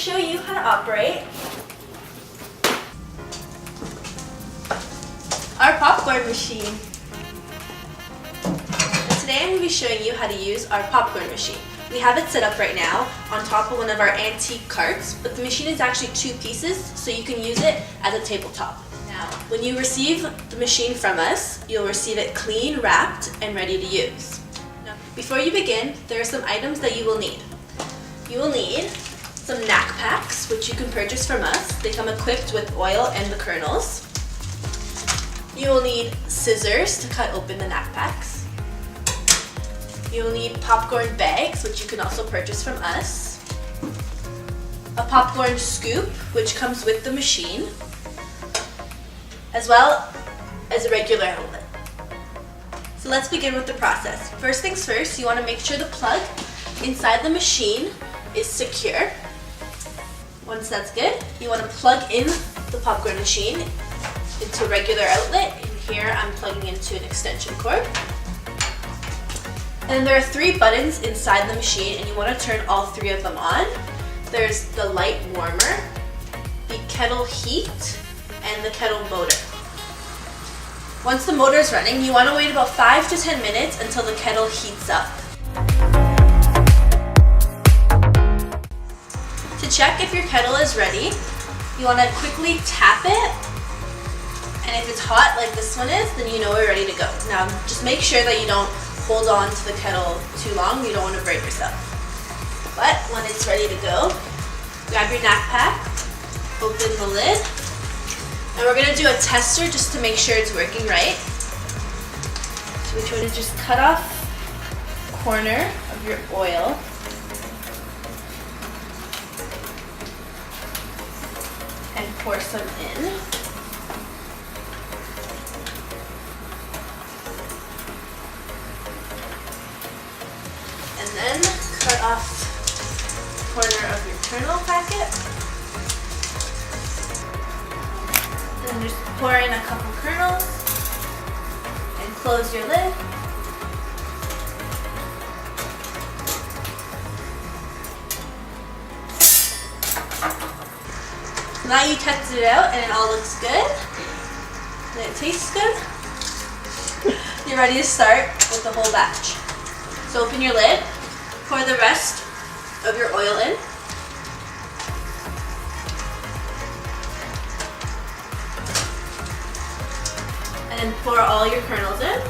show you how to operate our popcorn machine. And today I'm going to be showing you how to use our popcorn machine. We have it set up right now on top of one of our antique carts, but the machine is actually two pieces, so you can use it as a tabletop. Now, when you receive the machine from us, you'll receive it clean, wrapped, and ready to use. Now, before you begin, there are some items that you will need. You will need some knack packs, which you can purchase from us. They come equipped with oil and the kernels. You will need scissors to cut open the knack packs. You will need popcorn bags, which you can also purchase from us. A popcorn scoop, which comes with the machine, as well as a regular outlet. So let's begin with the process. First things first, you want to make sure the plug inside the machine is secure. Once that's good, you want to plug in the popcorn machine into a regular outlet. And here I'm plugging into an extension cord. And there are three buttons inside the machine, and you want to turn all three of them on. There's the light warmer, the kettle heat, and the kettle motor. Once the motor is running, you want to wait about 5 to 10 minutes until the kettle heats up. To check if your kettle is ready, you want to quickly tap it, and if it's hot like this one is, then you know we're ready to go. Now, just make sure that you don't hold on to the kettle too long. You don't want to burn yourself. But when it's ready to go, grab your knack pack, open the lid, and we're going to do a tester just to make sure it's working right. So we try to just cut off the corner of your oil. And pour some in. And then cut off the corner of your kernel packet. And just pour in a couple kernels and close your lid. So now you tested it out and it all looks good. And it tastes good. You're ready to start with the whole batch. So open your lid, pour the rest of your oil in. And then pour all your kernels in.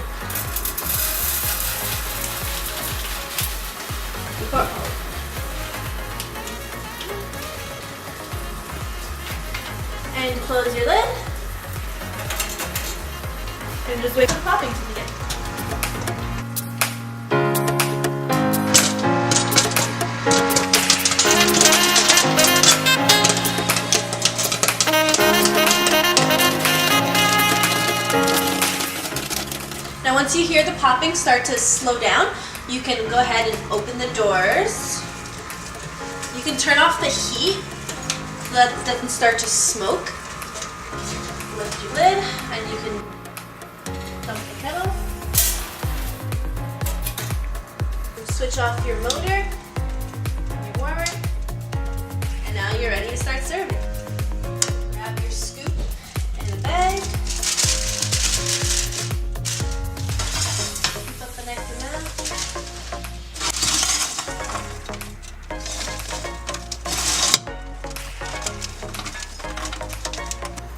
Pour all. And close your lid. And just wait for the popping to begin. Now once you hear the popping start to slow down, you can go ahead and open the doors. You can turn off the heat so that it doesn't start to smoke. Lift your lid and you can dump the kettle. And switch off your motor, your warmer, and now you're ready to start serving. Grab your scoop and a bag.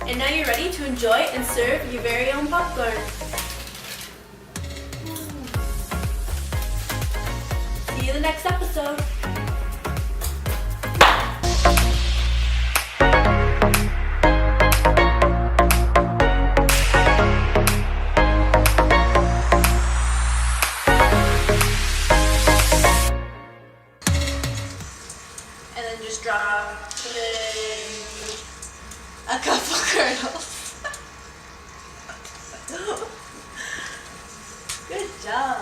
And now you're ready to enjoy and serve your very own popcorn. See you in the next episode. And then just drop a couple kernels. Good job.